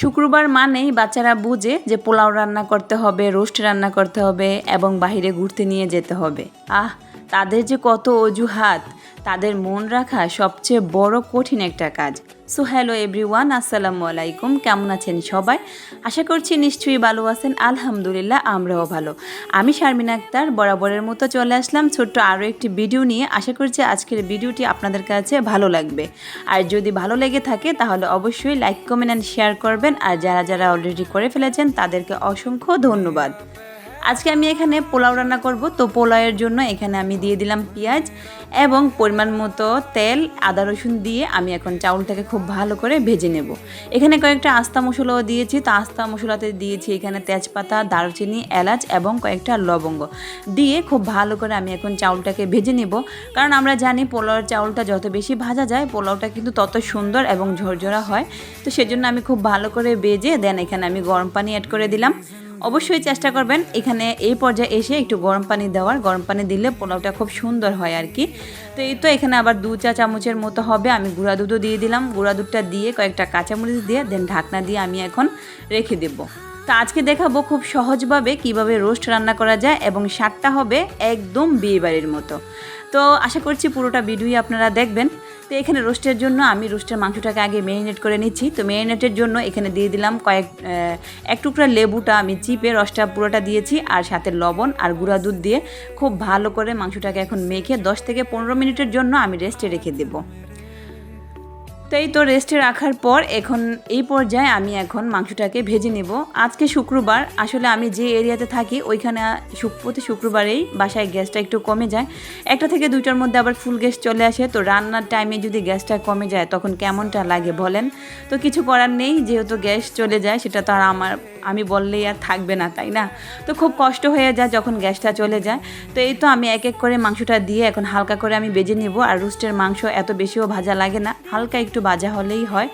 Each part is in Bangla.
শুক্রবার মানেই বাচ্চারা বুঝে যে পোলাও রান্না করতে হবে, রোস্ট রান্না করতে হবে এবং বাইরে ঘুরতে নিয়ে যেতে হবে। তাদের যে কত অজুহাত, তাদের মন রাখা সবচেয়ে বড় কঠিন একটা কাজ। সো হ্যালো এভরিওয়ান, আসসালামু আলাইকুম। কেমন আছেন সবাই? আশা করছি নিশ্চয়ই ভালো আছেন। আলহামদুলিল্লাহ, আমরাও ভালো। আমি শারমিন আক্তার বরাবরের মতো চলে আসলাম ছোট্ট আরও একটি ভিডিও নিয়ে। আশা করছি আজকের ভিডিওটি আপনাদের কাছে ভালো লাগবে। আর যদি ভালো লেগে থাকে তাহলে অবশ্যই লাইক, কমেন্ট অ্যান্ড শেয়ার করবেন। আর যারা যারা অলরেডি করে ফেলেছেন তাদেরকে অসংখ্য ধন্যবাদ। আজকে আমি এখানে পোলাও রান্না করব। তো পোলাওয়ের জন্য এখানে আমি দিয়ে দিলাম পেঁয়াজ এবং পরিমাণ মতো তেল, আদা রসুন দিয়ে আমি এখন চাউলটাকে খুব ভালো করে ভেজে নেব। এখানে কয়েকটা আস্তা মশলাও দিয়েছি। তো আস্তা মশলাতে দিয়েছি এখানে তেজপাতা, দারুচিনি, এলাচ এবং কয়েকটা লবঙ্গ দিয়ে খুব ভালো করে আমি এখন চাউলটাকে ভেজে নেব। কারণ আমরা জানি পোলাওয়ের চাউলটা যত বেশি ভাজা যায় পোলাওটা কিন্তু তত সুন্দর এবং ঝরঝরা হয়। তো সেজন্য আমি খুব ভালো করে ভেজে দেন এখানে আমি গরম পানি অ্যাড করে দিলাম। অবশ্যই চেষ্টা করবেন এখানে এই পর্যায়ে এসে একটু গরম পানি দেওয়ার। গরম পানি দিলে পোলাওটা খুব সুন্দর হয় আর কি। তো এই তো এখানে আবার 2 চা চামচের মতো হবে আমি গুঁড়া দুধও দিয়ে দিলাম। গুঁড়া দুধটা দিয়ে কয়েকটা কাঁচামরিচ দিয়ে দেন ঢাকনা দিয়ে আমি এখন রেখে দেবো। তো আজকে দেখাবো খুব সহজভাবে কিভাবে রোস্ট রান্না করা যায় এবং স্বাদটা হবে একদম বিয়েবাড়ির মতো। তো আশা করছি পুরোটা ভিডিওই আপনারা দেখবেন। তো এখানে রোস্টের জন্য আমি রোস্টের মাংসটাকে আগে ম্যারিনেট করে নিচ্ছি। তো ম্যারিনেটের জন্য এখানে দিয়ে দিলাম এক টুকরা লেবুটা আমি চিপে রসটা পুরোটা দিয়েছি আর সাথে লবণ আর গুঁড়া দুধ দিয়ে খুব ভালো করে মাংসটাকে এখন মেখে 10 থেকে 15 মিনিটের জন্য আমি রেস্টে রেখে দেবো। তো এই তো রেস্টে রাখার পর এখন এই পর্যায়ে আমি এখন মাংসটাকে ভেজে নেব। আজকে শুক্রবার, আসলে আমি যে এরিয়াতে থাকি ওইখানে প্রতি শুক্রবারেই বাসায় গ্যাসটা একটু কমে যায়। 1টা থেকে 2টার মধ্যে আবার ফুল গ্যাস চলে আসে। তো রান্নার টাইমে যদি গ্যাসটা কমে যায় তখন কেমনটা লাগে বলেন? তো কিছু করার নেই, যেহেতু গ্যাস চলে যায় সেটা তো আর আমি বললেই আর থাকবে না, তাই না? তো খুব কষ্ট হয়ে যায় যখন গ্যাসটা চলে যায়। তো এই তো আমি এক এক করে মাংসটা দিয়ে এখন হালকা করে আমি ভেজে নেব। আর রোস্টের মাংস এত বেশিও ভাজা লাগে না, হালকা একটু ভাজা হলেই হয়।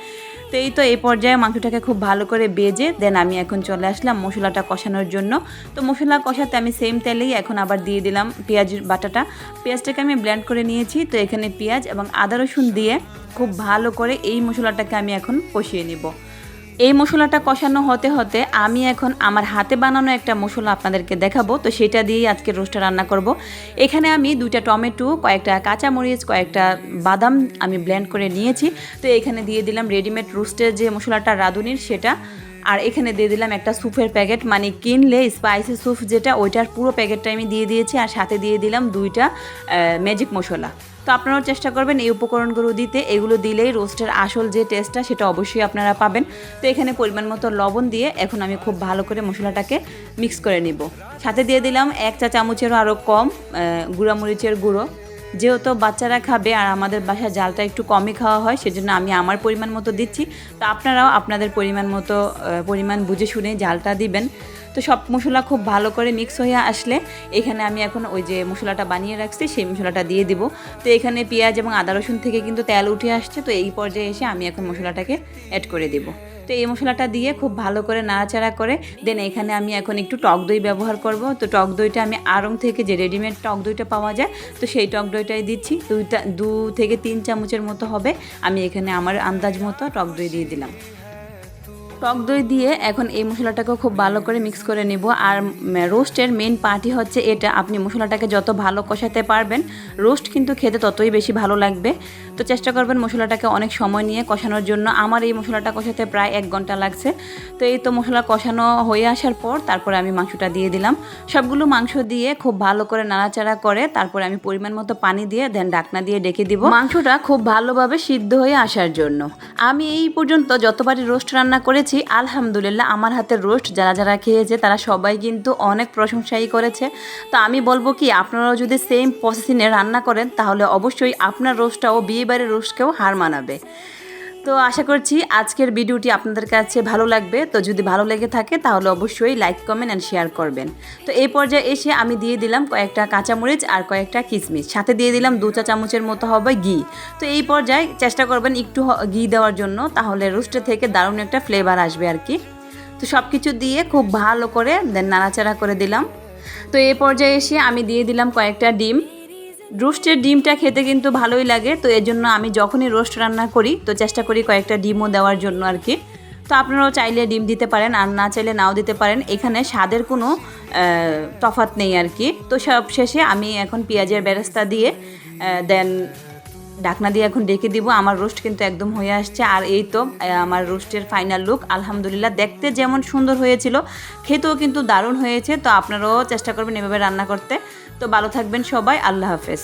তো এই তো এই পর্যায়ে মাংসটাকে খুব ভালো করে ভেজে দেন আমি এখন চলে আসলাম মশলাটা কষানোর জন্য। তো মশলা কষাতে আমি সেম তেলেই এখন আবার দিয়ে দিলাম পেঁয়াজ বাটাটা। পেঁয়াজটাকে আমি ব্লেন্ড করে নিয়েছি। তো এখানে পেঁয়াজ এবং আদা রসুন দিয়ে খুব ভালো করে এই মশলাটাকে আমি এখন কষিয়ে নেব। এই মশলাটা কষানো হতে হতে আমি এখন আমার হাতে বানানো একটা মশলা আপনাদেরকে দেখাবো। তো সেটা দিয়েই আজকে রোস্টটা রান্না করব। এখানে আমি 2টা টমেটো, কয়েকটা কাঁচামরিচ, কয়েকটা বাদাম আমি ব্লেন্ড করে নিয়েছি। তো এখানে দিয়ে দিলাম রেডিমেড রোস্টের যে মশলাটা রাঁধুনির সেটা। আর এখানে দিয়ে দিলাম একটা স্যুপের প্যাকেট, মানে কিনলে স্পাইসি স্যুপ যেটা, ওইটার পুরো প্যাকেটটা আমি দিয়ে দিয়েছি। আর সাথে দিয়ে দিলাম 2টা ম্যাজিক মশলা। তো আপনারাও চেষ্টা করবেন এই উপকরণগুলো দিতে। এগুলো দিলেই রোস্টের আসল যে টেস্টটা সেটা অবশ্যই আপনারা পাবেন। তো এখানে পরিমাণ মতো লবণ দিয়ে এখন আমি খুব ভালো করে মশলাটাকে মিক্স করে নিব। সাথে দিয়ে দিলাম 1 চা চামচেরও আরও কম গুঁড়ামরিচের গুঁড়ো। যেহেতু বাচ্চারা খাবে আর আমাদের বাসায় জালটা একটু কমই খাওয়া হয়, সেজন্য আমি আমার পরিমাণ মতো দিচ্ছি। তো আপনারাও আপনাদের পরিমাণ বুঝে শুনে জালটা দিবেন। তো সব মশলা খুব ভালো করে মিক্স হয়ে আসলে এখানে আমি এখন ওই যে মশলাটা বানিয়ে রাখছি সেই মশলাটা দিয়ে দিব। তো এখানে পেঁয়াজ এবং আদা রসুন থেকে কিন্তু তেল উঠে আসছে। তো এই পর্যায়ে এসে আমি এখন মশলাটাকে অ্যাড করে দেব। তো এই মশলাটা দিয়ে খুব ভালো করে নাড়াচাড়া করে দেন এখানে আমি এখন একটু টক দই ব্যবহার করব। তো টক দইটা আমি আড়ং থেকে যে রেডিমেড টক দইটা পাওয়া যায় তো সেই টক দইটাই দিচ্ছি। 2 থেকে 3 চামচের মতো হবে। আমি এখানে আমার আন্দাজ মতো টক দই দিয়ে দিলাম। টক দই দিয়ে এখন এই মশলাটাকেও খুব ভালো করে মিক্স করে নিব। আর রোস্টের মেন পার্টই হচ্ছে এটা, আপনি মশলাটাকে যত ভালো কষাতে পারবেন রোস্ট কিন্তু খেতে ততই বেশি ভালো লাগবে। তো চেষ্টা করবেন মশলাটাকে অনেক সময় নিয়ে কষানোর জন্য। আমার এই মশলাটা কষাতে প্রায় 1 ঘন্টা লাগছে। তো এই তো মশলা কষানো হয়ে আসার পর তারপরে আমি মাংসটা দিয়ে দিলাম। সবগুলো মাংস দিয়ে খুব ভালো করে নাড়াচাড়া করে তারপরে আমি পরিমাণ মতো পানি দিয়ে দেন ঢাকনা দিয়ে ডেকে দিব মাংসটা খুব ভালোভাবে সিদ্ধ হয়ে আসার জন্য। আমি এই পর্যন্ত যতবারই রোস্ট রান্না করেছি আলহামদুলিল্লাহ আমার হাতের রোস্ট যারা যারা খেয়েছে তারা সবাই কিন্তু অনেক প্রশংসাই করেছে। তো আমি বলবো কি, আপনারাও যদি সেম প্রসেসিংয়ে রান্না করেন তাহলে অবশ্যই আপনার রোস্টটাও বিয়েবাড়ির রোস্টকেও হার মানাবে। তো আশা করছি আজকের ভিডিওটি আপনাদের কাছে ভালো লাগবে। তো যদি ভালো লেগে থাকে তাহলে অবশ্যই লাইক, কমেন্ট অ্যান্ড শেয়ার করবেন। তো এই পর্যায়ে এসে আমি দিয়ে দিলাম কয়েকটা কাঁচামরিচ আর কয়েকটা কিশমিশ। সাথে দিয়ে দিলাম 2 চা চামচের মতো হবে ঘি। তো এই পর্যায়ে চেষ্টা করবেন একটু ঘি দেওয়ার জন্য, তাহলে রোস্টের থেকে দারুণ একটা ফ্লেভার আসবে আর কি। তো সব কিছু দিয়ে খুব ভালো করে দেন নাড়াচাড়া করে দিলাম। তো এই পর্যায়ে এসে আমি দিয়ে দিলাম কয়েকটা ডিম। রোস্টের ডিমটা খেতে কিন্তু ভালোই লাগে। তো এর জন্য আমি যখনই রোস্ট রান্না করি তো চেষ্টা করি কয়েকটা ডিমও দেওয়ার জন্য আর কি। তো আপনারাও চাইলে ডিম দিতে পারেন, আর না চাইলে নাও দিতে পারেন, এখানে স্বাদের কোনো তফাৎ নেই আর কি। তো সব শেষে আমি এখন পেঁয়াজের বেরেস্তা দিয়ে দেন ঢাকনা দিয়ে এখন ডেকে দিব। আমার রোস্ট কিন্তু একদম হয়ে আসছে, আর এই তো আমার রোস্টের ফাইনাল লুক। আলহামদুলিল্লাহ, দেখতে যেমন সুন্দর হয়েছিল, খেতেও কিন্তু দারুণ হয়েছে। তো আপনারাও চেষ্টা করবেন এভাবে রান্না করতে। তো ভালো থাকবেন সবাই, আল্লাহ হাফেজ।